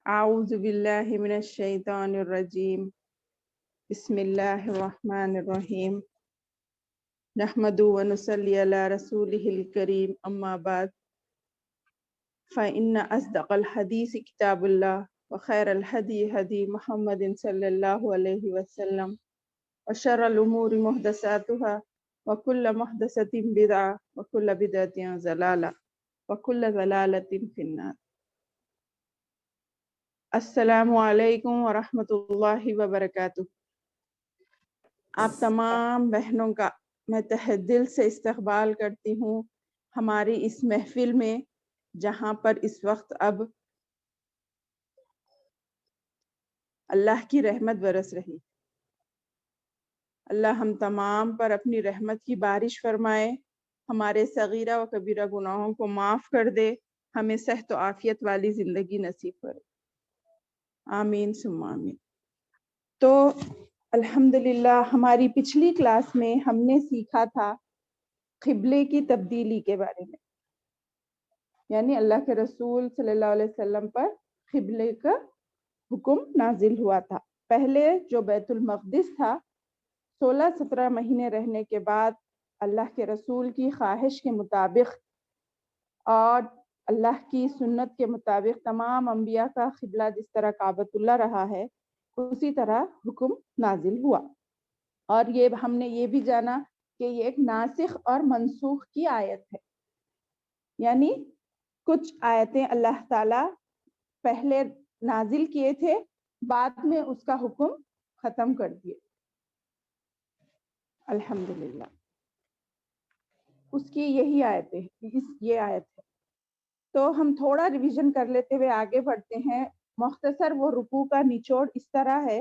أعوذ بالله من الشيطان الرجيم بسم الله الرحمن الرحيم نحمد ونصلي على رسوله الكريم أما بعد فإن أصدق الحديث كتاب الله وخير الهدي هدي محمد صلى الله عليه وسلم وشر الأمور محدثاتها وكل محدثة بدعة وكل بدعة ضلالة وكل ضلالة في النار. السلام علیکم ورحمۃ اللہ وبرکاتہ. آپ تمام بہنوں کا میں تہہ دل سے استقبال کرتی ہوں ہماری اس محفل میں، جہاں پر اس وقت اب اللہ کی رحمت برس رہی. اللہ ہم تمام پر اپنی رحمت کی بارش فرمائے، ہمارے صغیرہ و کبیرہ گناہوں کو معاف کر دے، ہمیں صحت و عافیت والی زندگی نصیب کرے. آمین ثم آمین. تو الحمدللہ ہماری پچھلی کلاس میں ہم نے سیکھا تھا قبلے کی تبدیلی کے بارے میں، یعنی اللہ کے رسول صلی اللہ علیہ وسلم پر قبلے کا حکم نازل ہوا تھا. پہلے جو بیت المقدس تھا، 16-17 مہینے رہنے کے بعد اللہ کے رسول کی خواہش کے مطابق اور اللہ کی سنت کے مطابق تمام انبیاء کا قبلہ جس طرح کعبۃ اللہ رہا ہے، اسی طرح حکم نازل ہوا. اور یہ ہم نے یہ بھی جانا کہ یہ ایک ناسخ اور منسوخ کی آیت ہے، یعنی کچھ آیتیں اللہ تعالی پہلے نازل کیے تھے، بعد میں اس کا حکم ختم کر دیے. الحمدللہ اس کی یہی آیتیں، یہ آیت ہے. تو ہم تھوڑا ریویژن کر لیتے ہوئے آگے بڑھتے ہیں. مختصر وہ رکوع کا نچوڑ اس طرح ہے.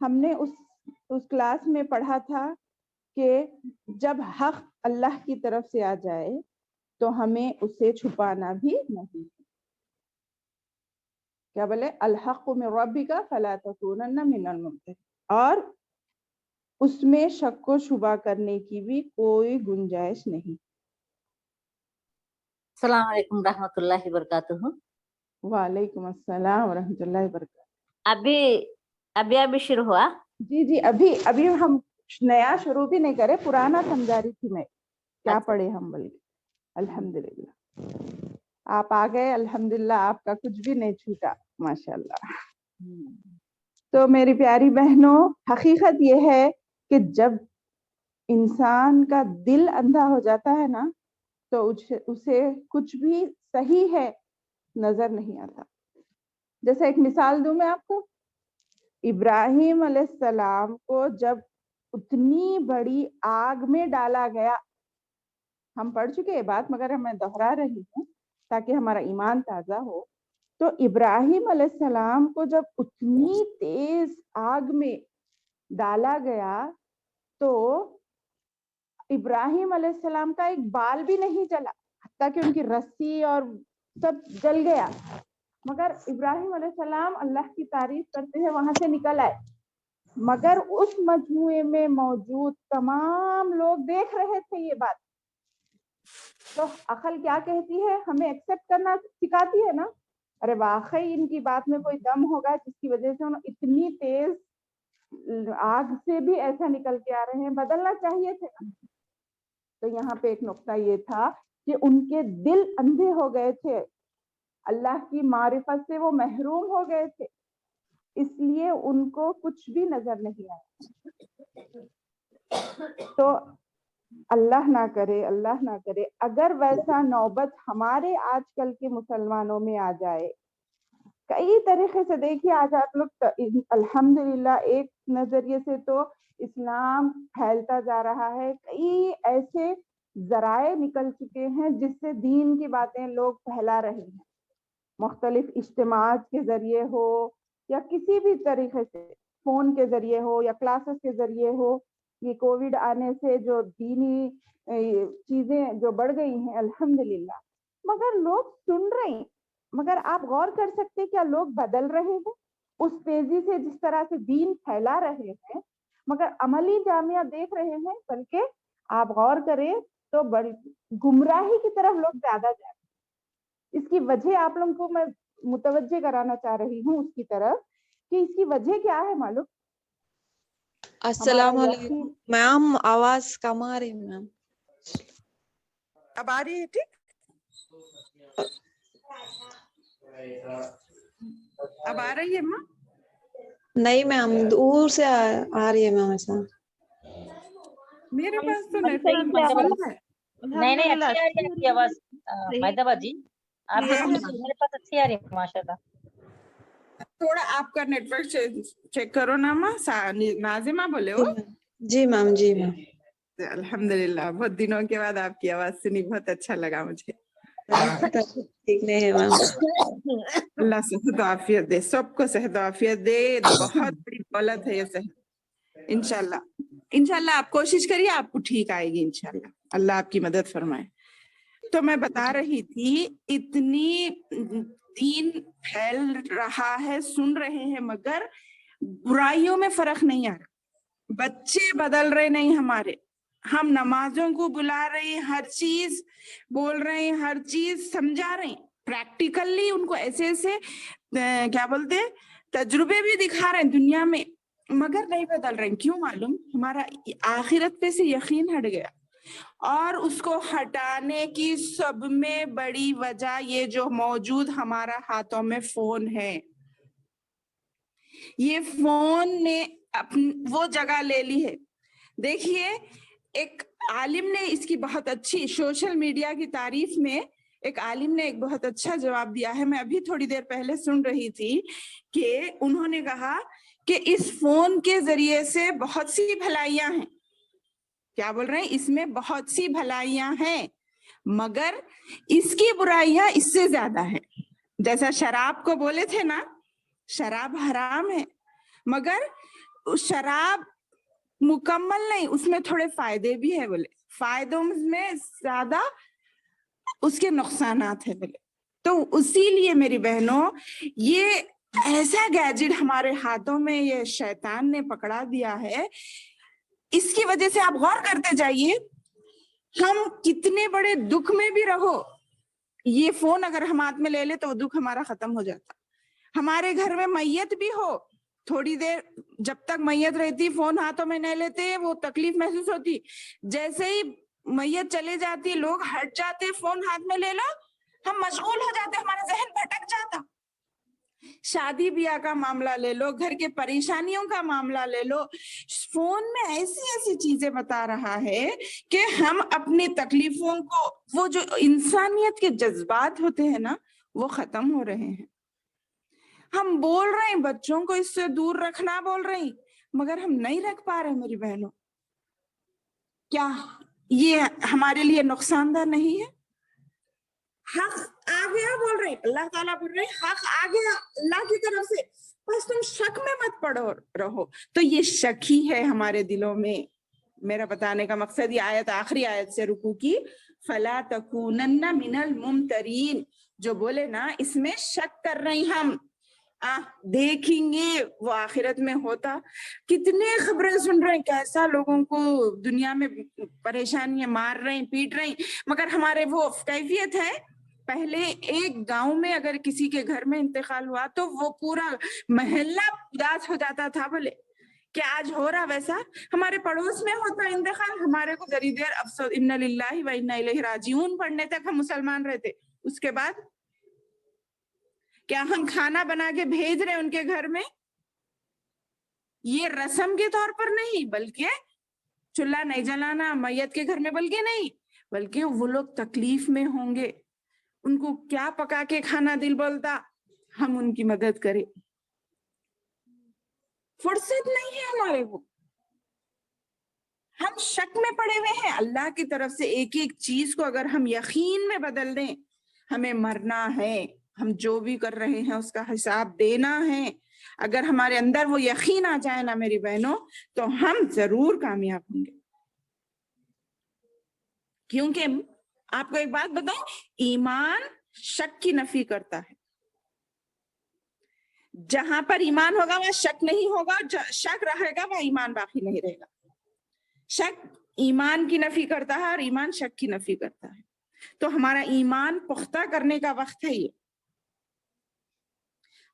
ہم نے اس کلاس میں پڑھا تھا کہ جب حق اللہ کی طرف سے آ جائے تو ہمیں اسے چھپانا بھی نہیں. کیا بولے؟ الحق من ربک فلا تکونن من الممترین. اور اس میں شک و شبہ کرنے کی بھی کوئی گنجائش نہیں. السلام علیکم ورحمۃ اللہ وبرکاتہ. وعلیکم السلام ورحمۃ اللہ وبرکاتہ. ابھی شروع ہوا؟ جی ابھی ہم نیا شروع بھی نہیں کرے، پرانا سمجھا رہی تھی میں کیا پڑھے ہم بلکہ. الحمدللہ آپ آ گئے، الحمدللہ آپ کا کچھ بھی نہیں چھوٹا، ماشاءاللہ. تو میری پیاری بہنوں، حقیقت یہ ہے کہ جب انسان کا دل اندھا ہو جاتا ہے نا تو اسے کچھ بھی صحیح ہے نظر نہیں آتا. جیسے ایک مثال دوں میں آپ کو. ابراہیم علیہ السلام کو جب اتنی بڑی آگ میں ڈالا گیا، ہم پڑھ چکے یہ بات مگر میں دہرا رہی ہوں تاکہ ہمارا ایمان تازہ ہو. تو ابراہیم علیہ السلام کو جب اتنی تیز آگ میں ڈالا گیا تو ابراہیم علیہ السلام کا ایک بال بھی نہیں جلا، حتیٰ کہ ان کی رسی اور سب جل گیا. مگر ابراہیم علیہ السلام اللہ کی تعریف کرتے ہیں وہاں سے نکل آئے. مگر اس مجموعے میں موجود تمام لوگ دیکھ رہے تھے یہ بات. تو عقل کیا کہتی ہے؟ ہمیں ایکسپٹ کرنا سکھاتی ہے نا. ارے واقعی ان کی بات میں کوئی دم ہوگا جس کی وجہ سے انہوں اتنی تیز آگ سے بھی ایسا نکل کے آ رہے ہیں، بدلنا چاہیے تھے نا. تو یہاں پہ ایک نقطہ یہ تھا کہ ان کے دل اندھے ہو گئے تھے، اللہ کی معرفت سے وہ محروم ہو گئے تھے، اس لیے ان کو کچھ بھی نظر نہیں آیا. تو اللہ نہ کرے اگر ویسا نوبت ہمارے آج کل کے مسلمانوں میں آ جائے. کئی طریقے سے دیکھیے آج آپ لوگ الحمدللہ ایک نظریے سے تو اسلام پھیلتا جا رہا ہے، کئی ایسے ذرائع نکل چکے ہیں جس سے دین کی باتیں لوگ پھیلا رہے ہیں، مختلف اجتماعات کے ذریعے ہو یا کسی بھی طریقے سے، فون کے ذریعے ہو یا کلاسز کے ذریعے ہو. یہ کووڈ آنے سے جو دینی چیزیں جو بڑھ گئی ہیں الحمدللہ، مگر لوگ سن رہے ہیں. مگر آپ غور کر سکتے کیا لوگ بدل رہے ہیں اس تیزی سے جس طرح سے دین پھیلا رہے ہیں، مگر عملی جامعہ دیکھ رہے ہیں. بلکہ آپ غور کریں تو بڑی گمراہی کی طرف لوگ زیادہ جا رہے ہیں. اس کی وجہ آپ لوگوں کو میں متوجہ کرانا چاہ رہی ہوں اس کی طرف کہ اس کی وجہ کیا ہے معلوم؟ السلام علیکم میم، آواز کم آ رہی میم. اب آ رہی ہے ٹھیک؟ اب آ رہی ہے ماں؟ نہیں میم، دور سے آ رہی ہے میم ایسا. میرے پاس تو ہماری نیٹ صحیح ورک مطلب فل ہے. نہیں نہیں اچھی آ رہی ہے آپ کی آواز میدبا جی. آپ کی ہاں، میرے پاس اچھی آ رہی ہے ماشاء اللہ. تھوڑا آپ کا نیٹ ورک چیک کرو نا ماں. ناظمہ بولے ہو؟ جی میم، جی میم. الحمدللہ، بہت دنوں کے بعد آپ کی آواز سنی، بہت اچھا لگا مجھے. ٹھیک نہیں ہے میم. اللہ صحت و عافیت دے، سب کو صحت و عافیت دے. بہت بڑی دولت ہے یہ صحت. انشاءاللہ آپ کوشش کریے، آپ کو ٹھیک آئے گی انشاءاللہ. اللہ آپ کی مدد فرمائے. تو میں بتا رہی تھی، اتنی دین پھیل رہا ہے، سن رہے ہیں، مگر برائیوں میں فرق نہیں آ رہا. بچے بدل رہے نہیں ہمارے. ہم نمازوں کو بلا رہے ہیں، ہر چیز بول رہے ہیں، ہر چیز سمجھا رہے ہیں، پریکٹیکلی ان کو ایسے ایسے کیا بولتے ہیں تجربے بھی دکھا رہے ہیں دنیا میں، مگر نہیں بدل رہے. کیوں معلوم؟ ہمارا آخرت پہ سے یقین ہٹ گیا. اور اس کو ہٹانے کی سب میں بڑی وجہ یہ جو موجود ہمارا ہاتھوں میں فون ہے. یہ فون نے وہ جگہ لے لی ہے. دیکھیے، ایک عالم نے اس کی بہت اچھی سوشل میڈیا کی تعریف میں ایک عالم نے ایک بہت اچھا جواب دیا ہے. میں ابھی تھوڑی دیر پہلے سن رہی تھی کہ انہوں نے کہا کہ اس فون کے ذریعے سے بہت سی بھلائیاں ہیں. کیا بول رہے ہیں؟ اس میں بہت سی بھلائیاں ہیں، مگر اس کی برائیاں اس سے زیادہ ہیں. جیسا شراب کو بولے تھے نا، شراب حرام ہے، مگر شراب مکمل نہیں، اس میں تھوڑے فائدے بھی ہیں. بولے فائدوں میں زیادہ اس کے نقصانات ہیں. بولے تو اسی لیے میری بہنوں، یہ ایسا گیجٹ ہمارے ہاتھوں میں یہ شیطان نے پکڑا دیا ہے. اس کی وجہ سے آپ غور کرتے جائیے، ہم کتنے بڑے دکھ میں بھی رہو، یہ فون اگر ہم ہاتھ میں لے لے تو وہ دکھ ہمارا ختم ہو جاتا. ہمارے گھر میں میت بھی ہو، تھوڑی دیر جب تک میت رہتی فون ہاتھوں میں نہیں لیتے وہ تکلیف محسوس ہوتی. جیسے ہی میت چلے جاتی، لوگ ہٹ جاتے، فون ہاتھ میں لے لو، ہم مشغول ہو جاتے، ہمارا ذہن بھٹک جاتا. شادی بیاہ کا معاملہ لے لو، گھر کے پریشانیوں کا معاملہ لے لو، فون میں ایسی ایسی چیزیں بتا رہا ہے کہ ہم اپنی تکلیفوں کو، وہ جو انسانیت کے جذبات ہوتے ہیں نا، وہ ختم ہو رہے ہیں. ہم بول رہے ہیں بچوں کو اس سے دور رکھنا، بول رہے ہیں، مگر ہم نہیں رکھ پا رہے. میری بہنوں، کیا یہ ہمارے لیے نقصان دہ نہیں ہے؟ حق آ گیا، بول رہے اللہ تعالیٰ بول رہے حق آ گیا اللہ کی طرف سے، بس تم شک میں مت پڑو رہو. تو یہ شک ہی ہے ہمارے دلوں میں. میرا بتانے کا مقصد یہ آیت، آخری آیت سے رکوع کی، فلا تکونن من الممترین، جو بولے نا اس میں شک کر رہے ہیں ہم. دیکھیں گے وہ آخرت میں ہوتا. کتنے خبریں سن رہے ہیں، کیسا لوگوں کو دنیا میں پریشانیاں مار رہے ہیں، پیٹ رہے ہیں، مگر ہمارے وہ کیفیت ہے. پہلے ایک گاؤں میں اگر کسی کے گھر میں انتقال ہوا تو وہ پورا محلہ اداس ہو جاتا تھا. بولے کہ آج ہو رہا ویسا. ہمارے پڑوس میں ہوتا انتقال، ہمارے کو ذری دیر افسوس، انا للہ و انا الیہ راجعون پڑھنے تک ہم مسلمان رہتے. اس کے بعد کیا ہم کھانا بنا کے بھیج رہے ان کے گھر میں؟ یہ رسم کے طور پر نہیں، بلکہ چولہا نہیں جلانا میت کے گھر میں، بلکہ نہیں، بلکہ وہ لوگ تکلیف میں ہوں گے، ان کو کیا پکا کے کھانا دل بولتا، ہم ان کی مدد کریں. فرصت نہیں ہے ہمارے کو، ہم شک میں پڑے ہوئے ہیں. اللہ کی طرف سے ایک ایک چیز کو اگر ہم یقین میں بدل دیں، ہمیں مرنا ہے، ہم جو بھی کر رہے ہیں اس کا حساب دینا ہے. اگر ہمارے اندر وہ یقین آ جائے نا میری بہنوں، تو ہم ضرور کامیاب ہوں گے. کیونکہ آپ کو ایک بات بتاؤں، ایمان شک کی نفی کرتا ہے. جہاں پر ایمان ہوگا وہاں شک نہیں ہوگا، شک رہے گا وہاں ایمان باقی نہیں رہے گا. شک ایمان کی نفی کرتا ہے اور ایمان شک کی نفی کرتا ہے. تو ہمارا ایمان پختہ کرنے کا وقت ہے یہ.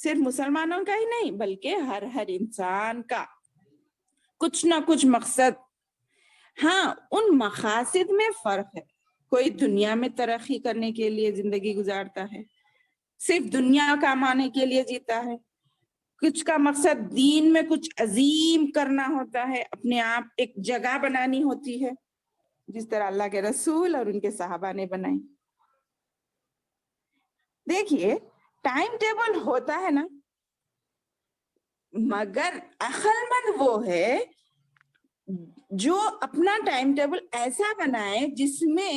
صرف مسلمانوں کا ہی نہیں بلکہ ہر انسان کا کچھ نہ کچھ مقصد. ہاں ان مقاصد میں فرق ہے. کوئی دنیا میں ترقی کرنے کے لیے زندگی گزارتا ہے, صرف دنیا کمانے کے لیے جیتا ہے. کچھ کا مقصد دین میں کچھ عظیم کرنا ہوتا ہے, اپنے آپ ایک جگہ بنانی ہوتی ہے جس طرح اللہ کے رسول اور ان کے صحابہ نے بنائی. دیکھیے ٹائم ٹیبل ہوتا ہے نا, مگر عقل مند وہ ہے جو اپنا ٹائم ٹیبل ایسا بنائے جس میں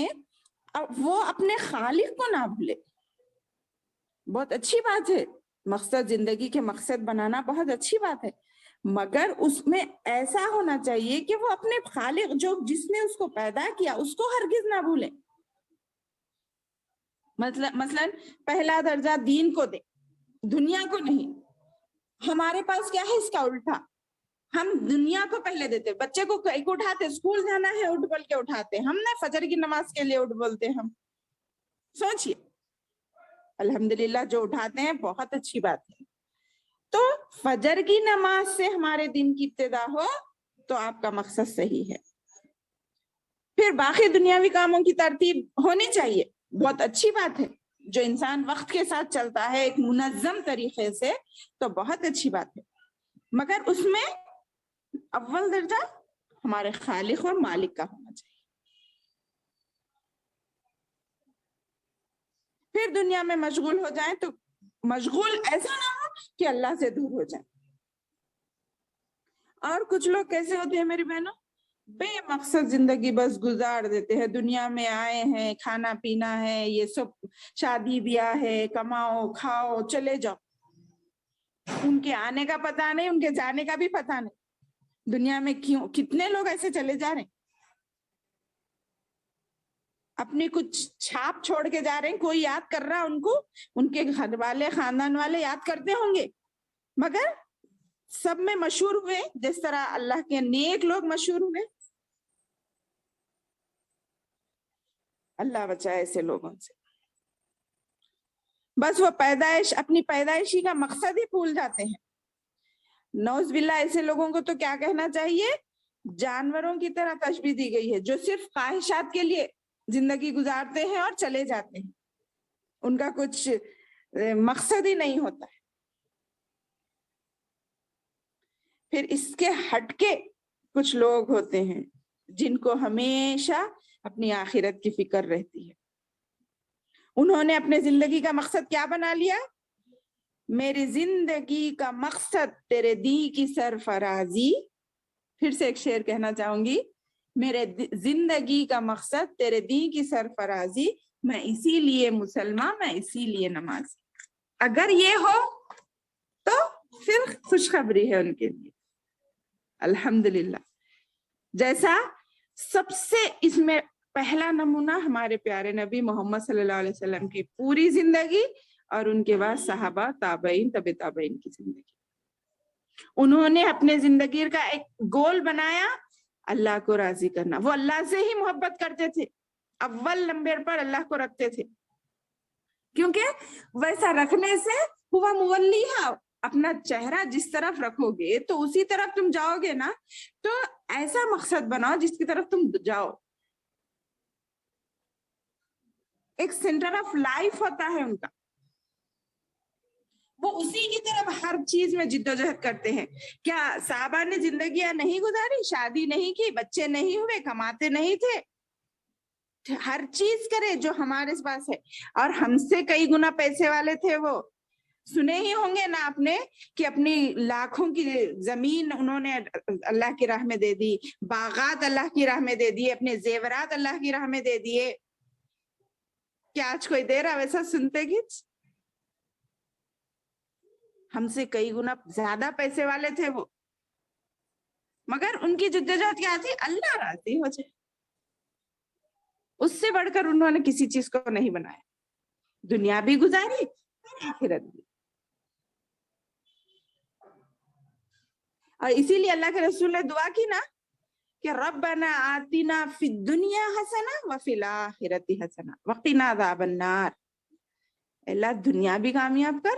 وہ اپنے خالق کو نہ بھولے. بہت اچھی بات ہے, مقصد زندگی کے مقصد بنانا بہت اچھی بات ہے, مگر اس میں ایسا ہونا چاہیے کہ وہ اپنے خالق جو جس نے اس کو پیدا کیا اس کو ہرگز نہ بھولیں. مثلا پہلا درجہ دین کو دے, دنیا کو نہیں. ہمارے پاس کیا ہے اس کا الٹا, ہم دنیا کو پہلے دیتے. بچے کو ایک اٹھاتے, اسکول جانا ہے اٹھ بول کے اٹھاتے, ہم نے فجر کی نماز کے لیے اٹھ بولتے. ہم سوچئے, الحمدللہ جو اٹھاتے ہیں بہت اچھی بات ہے. تو فجر کی نماز سے ہمارے دن کی ابتدا ہو تو آپ کا مقصد صحیح ہے. پھر باقی دنیاوی کاموں کی ترتیب ہونی چاہیے, بہت اچھی بات ہے. جو انسان وقت کے ساتھ چلتا ہے ایک منظم طریقے سے تو بہت اچھی بات ہے, مگر اس میں اول درجہ ہمارے خالق اور مالک کا ہونا چاہیے. پھر دنیا میں مشغول ہو جائیں تو مشغول ایسا نہ ہو کہ اللہ سے دور ہو جائیں. اور کچھ لوگ کیسے ہوتے ہیں میری بہنوں, بے مقصد زندگی بس گزار دیتے ہیں. دنیا میں آئے ہیں, کھانا پینا ہے, یہ سب شادی بیاہ ہے, کماؤ کھاؤ چلے جاؤ. ان کے آنے کا پتہ نہیں, ان کے جانے کا بھی پتہ نہیں. دنیا میں کیوں کتنے لوگ ایسے چلے جا رہے ہیں, اپنی کچھ چھاپ چھوڑ کے جا رہے ہیں. کوئی یاد کر رہا ان کو, ان کے گھر والے خاندان والے یاد کرتے ہوں گے, مگر سب میں مشہور ہوئے جس طرح اللہ کے نیک لوگ مشہور ہوئے. اللہ بچائے ایسے لوگوں سے. بس وہ پیدائش, اپنی پیدائشی کا مقصد ہی بھول جاتے ہیں. نعوذ باللہ, ایسے لوگوں کو تو کیا کہنا چاہیے, جانوروں کی طرح تشبیہ دی گئی ہے جو صرف خواہشات کے لیے زندگی گزارتے ہیں اور چلے جاتے ہیں. ان کا کچھ مقصد ہی نہیں ہوتا ہے. پھر اس کے ہٹ کے کچھ لوگ ہوتے ہیں جن کو ہمیشہ اپنی آخرت کی فکر رہتی ہے. انہوں نے اپنے زندگی کا مقصد کیا بنا لیا, میری زندگی کا مقصد تیرے دین کی سرفرازی. پھر سے ایک شعر کہنا چاہوں گی, میرے زندگی کا مقصد تیرے دین کی سرفرازی, میں اسی لیے مسلمان, میں اسی لیے نمازی. اگر یہ ہو تو پھر خوشخبری ہے ان کے لیے, الحمدللہ. جیسا سب سے اس میں پہلا نمونہ ہمارے پیارے نبی محمد صلی اللہ علیہ وسلم کی پوری زندگی اور ان کے بعد صحابہ تابعین طب تابعین کی زندگی. انہوں نے اپنے زندگی کا ایک گول بنایا, اللہ کو راضی کرنا. وہ اللہ سے ہی محبت کرتے تھے, اول نمبر پر اللہ کو رکھتے تھے, کیونکہ ویسا رکھنے سے ہوا مولیہ, اپنا چہرہ جس طرف رکھو گے تو اسی طرف تم جاؤ گے نا. تو ایسا مقصد بناؤ جس کی طرف تم جاؤ. ایک سینٹر آف لائف ہوتا ہے ان کا, وہ اسی کی طرف ہر چیز میں جدوجہد کرتے ہیں. کیا صحابہ نے زندگیاں نہیں گزاری, شادی نہیں کی, بچے نہیں ہوئے, کماتے نہیں تھے؟ ہر چیز کرے جو ہمارے پاس ہے, اور ہم سے کئی گنا پیسے والے تھے. وہ سنے ہی ہوں گے نا آپ نے کہ اپنی لاکھوں کی زمین انہوں نے اللہ کی راہ میں دے دی, باغات اللہ کی راہ میں دے دیے, اپنے زیورات اللہ کی راہ میں دے دیے. کیا آج کوئی دے رہا ویسا سنتے گی؟ ہم سے کئی گنا زیادہ پیسے والے تھے وہ, مگر ان کی جدوجہد کیا تھی, اللہ راضی ہو جائے. اس سے بڑھ کر انہوں نے کسی چیز کو نہیں بنایا. دنیا بھی گزاری, آخرت بھی. اور اسی لیے اللہ کے رسول نے دعا کی نا کہ ربنا آتنا فی الدنیا حسنہ وفی الآخرۃ حسنہ وقنا عذاب النار. اللہ دنیا بھی کامیاب کر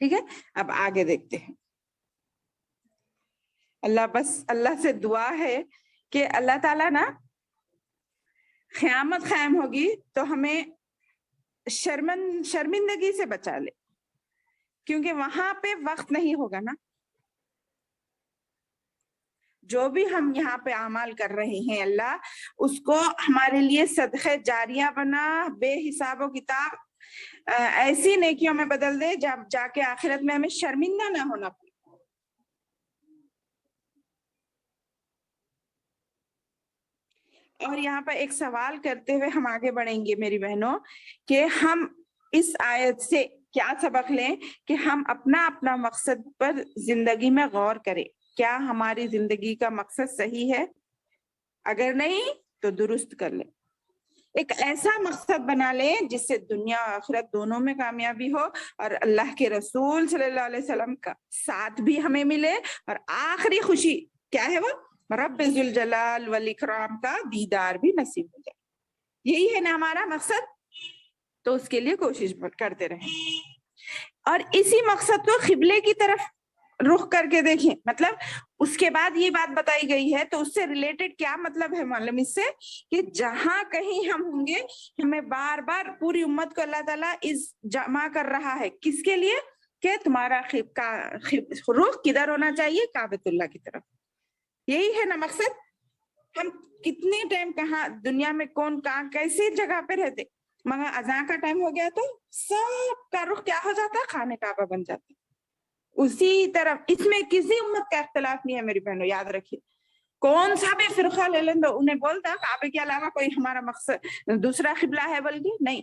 ٹھیک ہے, اب آگے دیکھتے ہیں. اللہ سے دعا ہے کہ اللہ تعالیٰ نا قیامت قائم ہوگی تو ہمیں شرمندگی سے بچا لے, کیونکہ وہاں پہ وقت نہیں ہوگا نا. جو بھی ہم یہاں پہ اعمال کر رہے ہیں اللہ اس کو ہمارے لیے صدقہ جاریہ بنا, بے حساب و کتاب ایسی نیکیوں میں بدل دے جب جا کے آخرت میں ہمیں شرمندہ نہ ہونا پڑے. اور یہاں پر ایک سوال کرتے ہوئے ہم آگے بڑھیں گے میری بہنوں, کہ ہم اس آیت سے کیا سبق لیں کہ ہم اپنا مقصد پر زندگی میں غور کریں. کیا ہماری زندگی کا مقصد صحیح ہے؟ اگر نہیں تو درست کر لیں. ایک ایسا مقصد بنا لیں جس سے دنیا اور آخرت دونوں میں کامیابی ہو, اور اللہ کے رسول صلی اللہ علیہ وسلم کا ساتھ بھی ہمیں ملے, اور آخری خوشی کیا ہے وہ رب ذوالجلال والاکرام کا دیدار بھی نصیب ہو جائے. یہی ہے نا ہمارا مقصد, تو اس کے لیے کوشش کرتے رہیں. اور اسی مقصد کو قبلے کی طرف رخ کر کے دیکھیں. مطلب اس کے بعد یہ بات بتائی گئی ہے تو اس سے ریلیٹڈ کیا مطلب ہے معلوم اس سے, کہ جہاں کہیں ہم ہوں گے ہمیں بار بار پوری امت کو اللہ تعالیٰ اس جمع کر رہا ہے. کس کے لیے؟ کہ تمہارا رخ کدھر ہونا چاہیے؟ کعبۃ اللہ کی طرف. یہی ہے نا مقصد. ہم کتنے ٹائم کہاں دنیا میں کون کہاں کیسی جگہ پہ رہتے, مگر اذان کا ٹائم ہو گیا تو سب کا رخ کیا ہو جاتا؟ خانہ کعبہ بن جاتا. اسی طرف اس میں کسی امت کا اختلاف نہیں ہے میری بہنوں, یاد رکھیے. کون سا بھی فرقہ لے لیں تو انہیں بولتا کعبے کے علاوہ کوئی ہمارا مقصد دوسرا قبلہ ہے, بلکہ نہیں.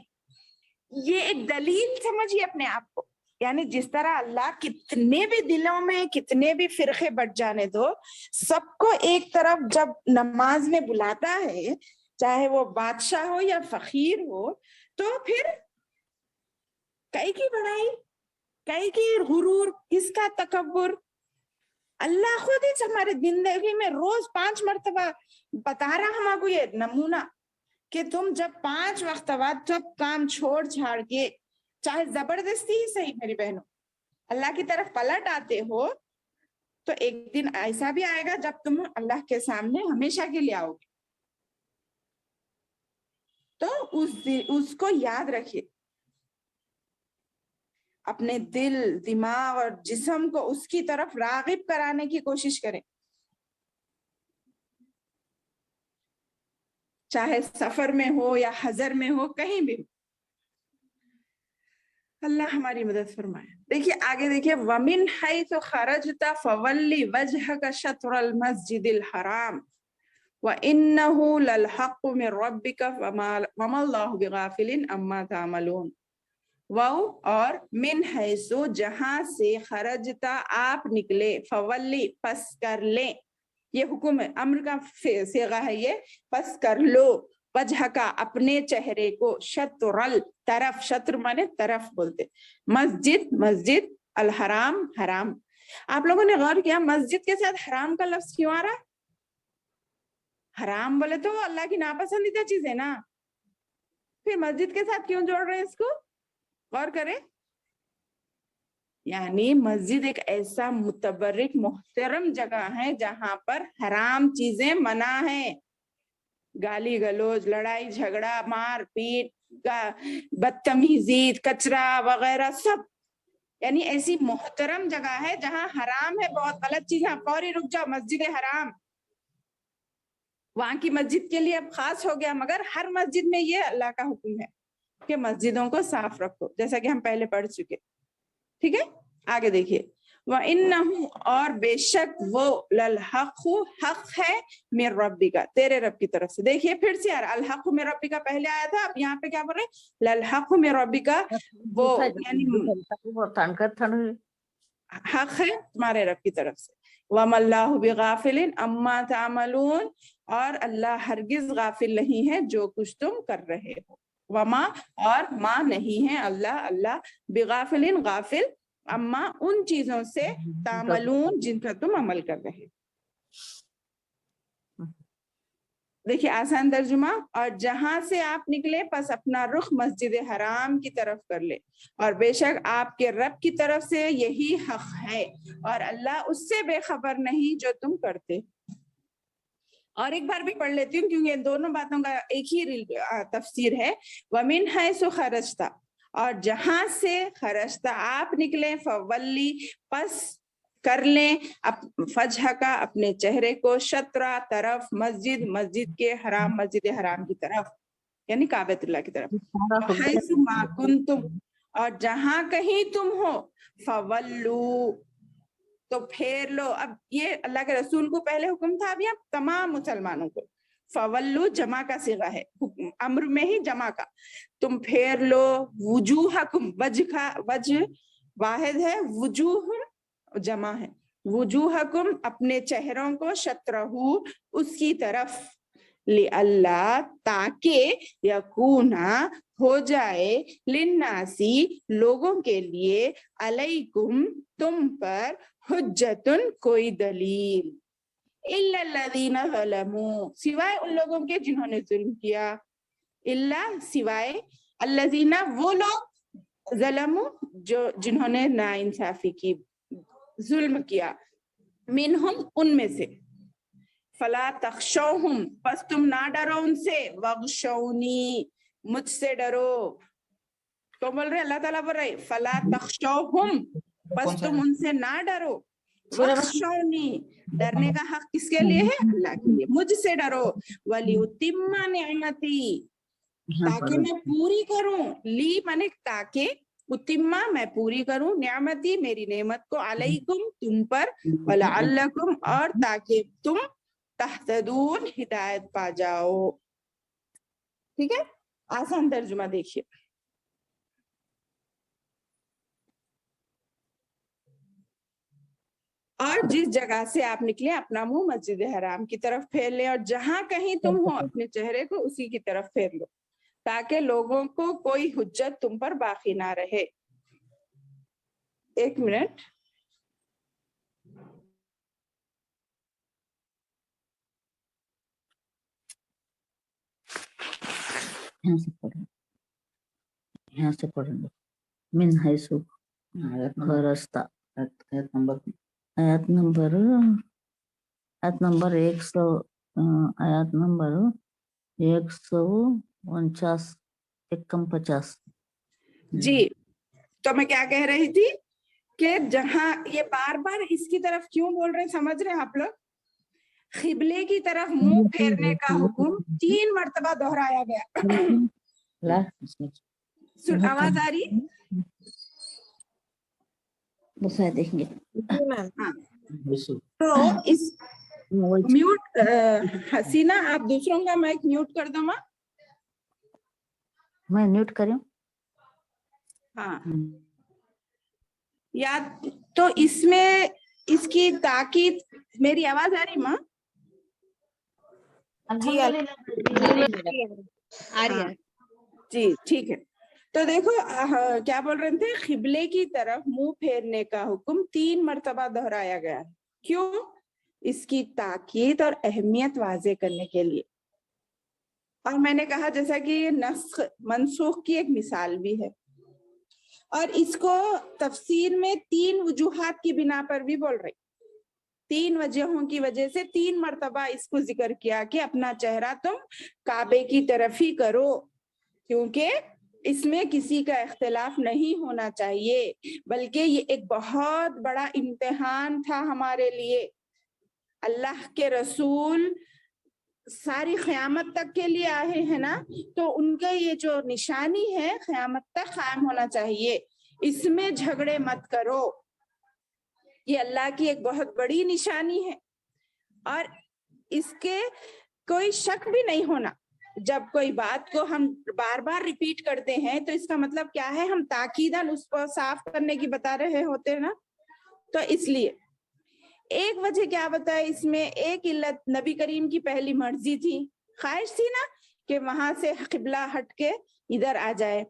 یہ ایک دلیل سمجھیے اپنے آپ کو. یعنی جس طرح اللہ کتنے بھی دلوں میں کتنے بھی فرقے بٹ جانے دو, سب کو ایک طرف جب نماز میں بلاتا ہے, چاہے وہ بادشاہ ہو یا فقیر ہو, تو پھر کئی کی بڑائی, کئی کی غرور, کس کا تکبر. اللہ خود ہی ہمارے زندگی میں روز 5 مرتبہ بتا رہا ہم کو یہ نمونہ, کہ تم جب 5 وقت بعد سب کام چھوڑ چھاڑ کے, چاہے زبردستی ہی صحیح میری بہنوں, اللہ کی طرف پلٹ آتے ہو, تو ایک دن ایسا بھی آئے گا جب تم اللہ کے سامنے ہمیشہ کے لیے آؤ گے. تو اس کو یاد رکھیے, اپنے دل, دماغ اور جسم کو اس کی طرف راغب کرانے کی کوشش کریں. چاہے سفر میں ہو یا حضر میں ہو, کہیں بھی ہو. اللہ ہماری مدد فرمائے. دیکھیے آگے دیکھیے, وَمِنْ حَيْثُ خَرَجْتَ فَوَلِّ وَجْهَكَ شَطْرَ الْمَسْجِدِ الْحَرَامِ وَإِنَّهُ لَلْحَقُّ مِنْ رَبِّكَ وَمَا اللَّهُ بِغَافِلٍ عَمَّا تَعْمَلُونَ. اور من حیثو جہاں سے, خرجتا آپ نکلے, فولی پس کر لیں. یہ حکم ہے, امر کا صیغہ ہے یہ, پس کر لو. وجہ کا اپنے چہرے کو, شطرل طرف, شطر مانے طرف بولتے, مسجد الحرام حرام. آپ لوگوں نے غور کیا مسجد کے ساتھ حرام کا لفظ کیوں آ رہا؟ حرام بولے تو وہ اللہ کی ناپسندیدہ چیز ہے نا, پھر مسجد کے ساتھ کیوں جوڑ رہے ہیں اس کو؟ غور کریں. یعنی مسجد ایک ایسا متبرک محترم جگہ ہے جہاں پر حرام چیزیں منع ہیں. گالی گلوچ, لڑائی جھگڑا, مار پیٹ, بدتمیزی, کچرا وغیرہ سب. یعنی ایسی محترم جگہ ہے جہاں حرام ہے, بہت غلط چیز ہے. فوری رک جاؤ, مسجد حرام. وہاں کی مسجد کے لیے اب خاص ہو گیا, مگر ہر مسجد میں یہ اللہ کا حکم ہے کہ مسجدوں کو صاف رکھو, جیسا کہ ہم پہلے پڑھ چکے. ٹھیک ہے, آگے دیکھیے. وَإِنَّهُ اور بے شک وہ, لَلْحَقُ حق ہے, مِن رَبِّكَ تیرے رب کی طرف سے. دیکھیے پھر سے یار, الحق مِن رَبِّكَ پہلے آیا تھا, اب یہاں پہ کیا بول رہے, لَلْحَقُ مِن رَبِّكَ, وہ یعنی حق ہے تمہارے رب کی طرف سے. وَمَا اللَّهُ بِغَافِلٍ عَمَّا تَعْمَلُونَ اور اللہ ہرگز غافل نہیں ہے جو کچھ تم کر رہے ہو. وما اور ماں نہیں ہے اللہ بغافلن غافل, اما ان چیزوں سے, تعملون جن کا تم عمل کر رہے. دیکھیے آسان ترجمہ، اور جہاں سے آپ نکلے پس اپنا رخ مسجد حرام کی طرف کر لے، اور بے شک آپ کے رب کی طرف سے یہی حق ہے، اور اللہ اس سے بے خبر نہیں جو تم کرتے۔ اور ایک بار بھی پڑھ لیتی ہوں کیونکہ ان دونوں باتوں کا ایک ہی تفسیر ہے۔ وَمِنْ حَيْثُ خَرَجْتَ، اور جہاں سے خرجتا آپ نکلیں، فولی پس کر لیں فجہ کا اپنے چہرے کو، شطرہ طرف مسجد کے حرام، مسجد حرام کی طرف یعنی کعبۃ اللہ کی طرف۔ حیث ما کنتم، اور جہاں کہیں تم ہو، فولو تو پھیر لو۔ اب یہ اللہ کے رسول کو پہلے حکم تھا، اب یہ تمام مسلمانوں کو۔ فولو جمع کا صیغہ ہے، امر میں ہی جمع کا، تم پھیر لو وجوہکم، وجہ واحد ہے، وجوہ جمع ہے، وجوہکم اپنے چہروں کو، شطرہو اس کی طرف، لِأَلَّا تاکہ یکونا ہو جائے، للناسی لوگوں کے لیے، علیکم تم پر، حجتن کوئی دلیل، الا الذین ظلموا سوائے ان لوگوں کے جنہوں نے ظلم کیا، الا سوائے، الذین وہ لوگ، ظلموا جو جنہوں نے ناانصافی کی، ظلم کیا، منہم ان میں سے، فلا تخشوہم پس تم نہ ڈرو ان سے، واخشونی مجھ سے ڈرو۔ تو بول رہے اللہ تعالیٰ بول رہے فلا تخشوہم پس تم ان سے نہ ڈرو، واخشونی ڈرنے کا حق کس کے لیے ہے؟ اللہ کے لیے، مجھ سے ڈرو، ولیتم نعمتی تاکہ میں پوری کروں، لی منے تاکہ، اتمہ میں پوری کروں، نعمتی میری نعمت کو، علیکم تم پر، ولعلکم اور تاکہ تم، تہتدون ہدایت پا جاؤ۔ ٹھیک ہے، آسان ترجمہ دیکھیے۔ اور جس جگہ سے آپ نکلے اپنا منہ مسجد حرام کی طرف پھیر لیں، اور جہاں کہیں تم ہو اپنے چہرے کو اسی کی طرف پھیر لو، تاکہ لوگوں کو کوئی حجت تم پر باقی نہ رہے۔ ایک منٹ، یہاں سے پڑھیں گے، من حیث خرجتا، آیت نمبر 149 51۔ جی تو میں کیا کہہ رہی تھی کہ جہاں یہ بار بار اس کی طرف کیوں بول رہے ہیں، سمجھ رہے ہیں آپ لوگ؟ قبلے کی طرف منہ پھیرنے کا حکم 3 مرتبہ دہرایا گیا۔ آواز آ رہی؟ دیکھیں گے تو اس میوٹ، حسینہ آپ دوسروں کا مائک میوٹ کر دو ماں۔ میں میوٹ کروں؟ ہاں، یا تو اس میں اس کی تاکید، میری آواز آ رہی ماں؟ جی ٹھیک ہے، تو دیکھو کیا بول رہے تھے، قبلے کی طرف منہ پھیرنے کا حکم 3 مرتبہ دہرایا گیا، کیوں؟ اس کی تاکید اور اہمیت واضح کرنے کے لیے۔ اور میں نے کہا جیسا کہ یہ نسخ منسوخ کی ایک مثال بھی ہے، اور اس کو تفسیر میں 3 وجوہات کی بنا پر بھی بول رہی، 3 وجہوں کی وجہ سے 3 مرتبہ اس کو ذکر کیا کہ اپنا چہرہ تم کعبے کی طرف ہی کرو، کیونکہ اس میں کسی کا اختلاف نہیں ہونا چاہیے، بلکہ یہ ایک بہت بڑا امتحان تھا ہمارے لیے۔ اللہ کے رسول ساری قیامت تک کے لیے آئے ہیں نا، تو ان کا یہ جو نشانی ہے قیامت تک قائم ہونا چاہیے، اس میں جھگڑے مت کرو، یہ اللہ کی ایک بہت بڑی نشانی ہے، اور اس کے کوئی شک بھی نہیں ہونا۔ جب کوئی بات کو ہم بار بار ریپیٹ کرتے ہیں تو اس کا مطلب کیا ہے، ہم تاکیداً اس کو صاف کرنے کی بتا رہے ہوتے ہیں نا، تو اس لیے ایک وجہ کیا بتائے اس میں، ایک علت نبی کریم کی پہلی مرضی تھی، خواہش تھی نا کہ وہاں سے قبلہ ہٹ کے ادھر آ جائے۔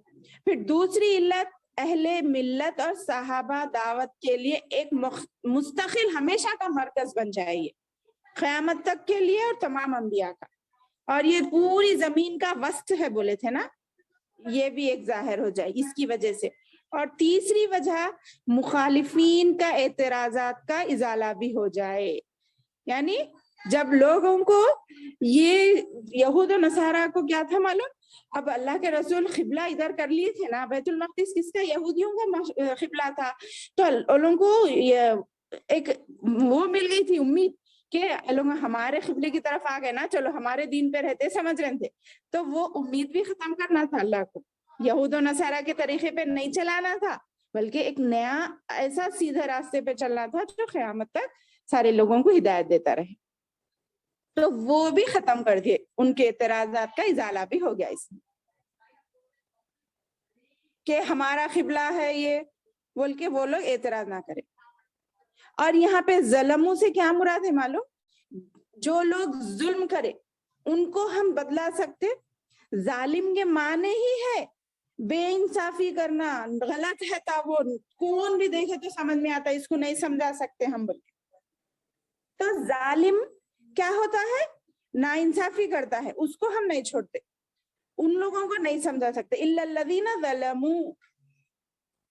پھر دوسری علت، اہل ملت اور صحابہ دعوت کے لیے ایک مستقل ہمیشہ کا مرکز بن جائے، قیامت تک کے لیے اور تمام انبیاء کا۔ اور یہ پوری زمین کا وسط ہے بولے تھے نا, یہ بھی ایک ظاہر ہو جائے اس کی وجہ سے. اور تیسری وجہ مخالفین کا اعتراضات کا ازالہ بھی ہو جائے. یعنی جب لوگوں کو یہ یہود و نصارہ کو کیا تھا معلوم, اب اللہ کے رسول قبلہ ادھر کر لیے تھے نا, بیت المقدس کس کا, یہودیوں کا قبلہ تھا, تو ان لوگوں کو ایک وہ مل گئی تھی امید کہ لوگ ہمارے قبلے کی طرف آ گئے نا, چلو ہمارے دین پہ رہتے, سمجھ رہے تھے. تو وہ امید بھی ختم کرنا تھا اللہ کو, یہود و نصارہ کے طریقے پہ نہیں چلانا تھا, بلکہ ایک نیا ایسا سیدھے راستے پہ چلنا تھا جو قیامت تک سارے لوگوں کو ہدایت دیتا رہے. تو وہ بھی ختم کر دیے, ان کے اعتراضات کا ازالہ بھی ہو گیا اس میں, کہ ہمارا قبلہ ہے یہ بول کے وہ لوگ اعتراض نہ کرے. اور یہاں پہ ظلموں سے کیا مراد ہے معلوم, جو لوگ ظلم کرے ان کو ہم بدلا سکتے. ظالم کے معنی ہی ہے بے انصافی کرنا, غلط ہے تا وہ کون بھی دیکھے تو سمجھ میں آتا ہے, اس کو نہیں سمجھا سکتے ہم بول کے. تو ظالم کیا ہوتا ہے, نا انصافی کرتا ہے, اس کو ہم نہیں چھوڑتے, ان لوگوں کو نہیں سمجھا سکتے. الا الذین ظلموا,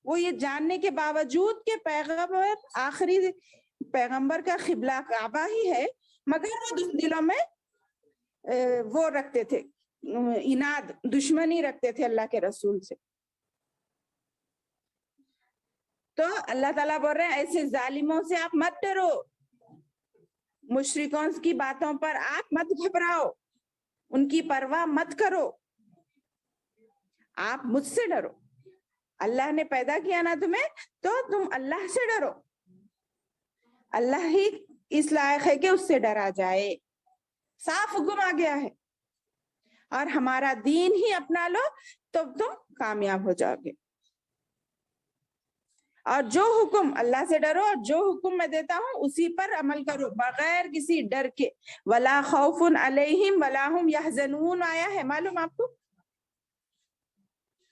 وہ یہ جاننے کے باوجود کہ پیغمبر آخری پیغمبر کا قبلہ کعبہ ہی ہے, مگر وہ دلوں میں وہ رکھتے تھے اناد, دشمنی رکھتے تھے اللہ کے رسول سے. تو اللہ تعالیٰ بول رہے ہیں ایسے ظالموں سے آپ مت ڈرو, مشرکوں کی باتوں پر آپ مت گھبراؤ, ان کی پرواہ مت کرو, آپ مجھ سے ڈرو. اللہ نے پیدا کیا نا تمہیں, تو تم اللہ سے ڈرو. اللہ ہی اس لائق ہے کہ اس سے ڈرا جائے, صاف حکم آ گیا ہے. اور ہمارا دین ہی اپنا لو تو تم کامیاب ہو جاؤ گے. اور جو حکم اللہ سے ڈرو, اور جو حکم میں دیتا ہوں اسی پر عمل کرو بغیر کسی ڈر کے. ولا خوف علیہم ولا هم يحزنون آیا ہے معلوم آپ کو.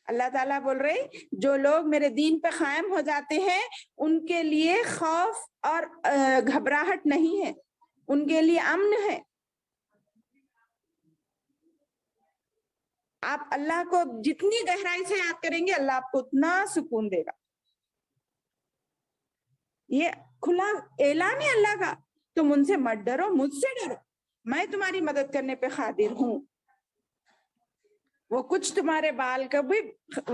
اللہ تعالیٰ بول رہے جو لوگ میرے دین پہ قائم ہو جاتے ہیں ان کے لیے خوف اور گھبراہٹ نہیں ہے, ان کے لیے امن ہے. آپ اللہ کو جتنی گہرائی سے یاد کریں گے اللہ آپ کو اتنا سکون دے گا. یہ کھلا اعلان ہے اللہ کا, تم ان سے مت ڈرو, مجھ سے ڈرو, میں تمہاری مدد کرنے پہ قادر ہوں. وہ کچھ تمہارے بال کا بھی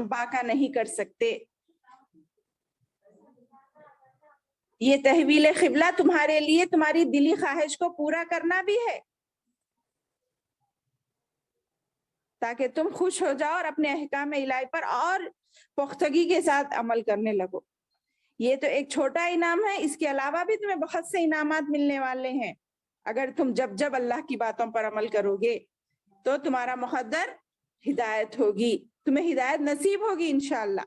باقا نہیں کر سکتے. یہ تحویل قبلہ تمہارے لیے تمہاری دلی خواہش کو پورا کرنا بھی ہے, تاکہ تم خوش ہو جاؤ اور اپنے احکام الہی پر اور پختگی کے ساتھ عمل کرنے لگو. یہ تو ایک چھوٹا انعام ہے, اس کے علاوہ بھی تمہیں بہت سے انعامات ملنے والے ہیں. اگر تم جب اللہ کی باتوں پر عمل کرو گے تو تمہارا مقدر ہدایت ہوگی, تمہیں ہدایت نصیب ہوگی انشاءاللہ.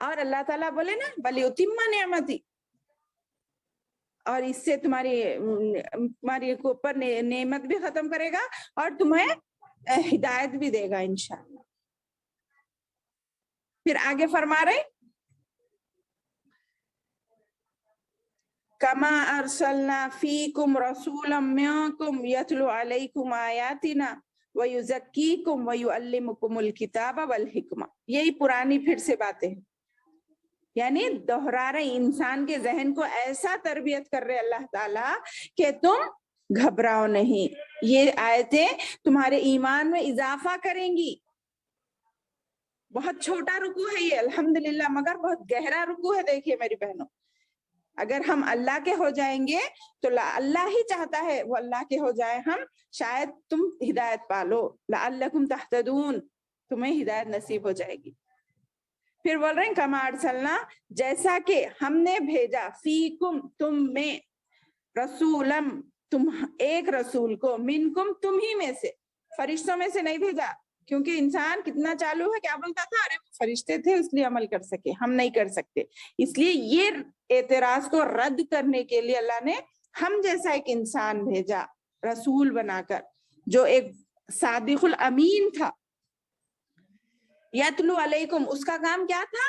اور اللہ تعالیٰ بولے نا وَلِيُتِمَّ نِعْمَتِي, اور اس سے تمہاری اوپر نعمت بھی ختم کرے گا اور تمہیں ہدایت بھی دے گا انشاءاللہ. پھر آگے فرما رہے کما ارسلنا فیکم رسولا منکم یتلو علیکم آیاتنا ویزکیکم ویعلمکم الکتاب والحکمہ. یہی پرانی پھر سے باتیں ہیں, یعنی دوہرا رہے, انسان کے ذہن کو ایسا تربیت کر رہے اللہ تعالیٰ کہ تم گھبراؤ نہیں. یہ آیتیں تمہارے ایمان میں اضافہ کریں گی. بہت چھوٹا رکوع ہے یہ الحمدللہ, مگر بہت گہرا رکوع ہے. دیکھیے میری بہنوں, اگر ہم اللہ کے ہو جائیں گے تو اللہ ہی چاہتا ہے وہ اللہ کے ہو جائے ہم, شاید تم ہدایت پالو. لعلکم تہتدون, تمہیں ہدایت نصیب ہو جائے گی. پھر بول رہے ہیں کما ارسلنا, جیسا کہ ہم نے بھیجا, فیکم تم میں, رسولم تم ایک رسول کو, منکم تم ہی میں سے, فرشتوں میں سے نہیں بھیجا. کیونکہ انسان کتنا چالو ہے, کیا بولتا تھا, ارے فرشتے تھے اس لیے عمل کر سکے, ہم نہیں کر سکتے. اس لیے یہ اعتراض کو رد کرنے کے لیے اللہ نے ہم جیسا ایک انسان بھیجا رسول بنا کر, جو ایک صادق الامین تھا. یتلو علیکم, اس کا کام کیا تھا,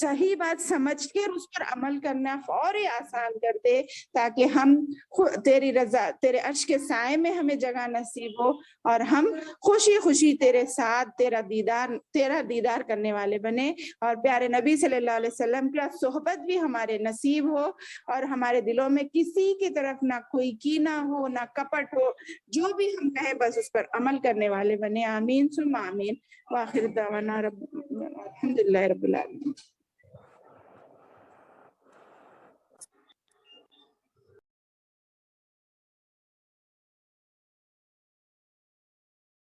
صحیح بات سمجھ کر اس پر عمل کرنا فوری آسان کر دے، تاکہ ہم تیری رضا، تیرے عرش کے سائے میں ہمیں جگہ نصیب ہو، اور ہم خوشی خوشی تیرے ساتھ تیرا دیدار کرنے والے بنے، اور پیارے نبی صلی اللہ علیہ وسلم کی صحبت بھی ہمارے نصیب ہو، اور ہمارے دلوں میں کسی کی طرف نہ کوئی کینہ ہو، نہ کپٹ ہو، جو بھی ہم کہیں بس اس پر عمل کرنے والے بنے۔ آمین ثم آمین۔ وآخر دعوانا الحمدللہ رب العالمین۔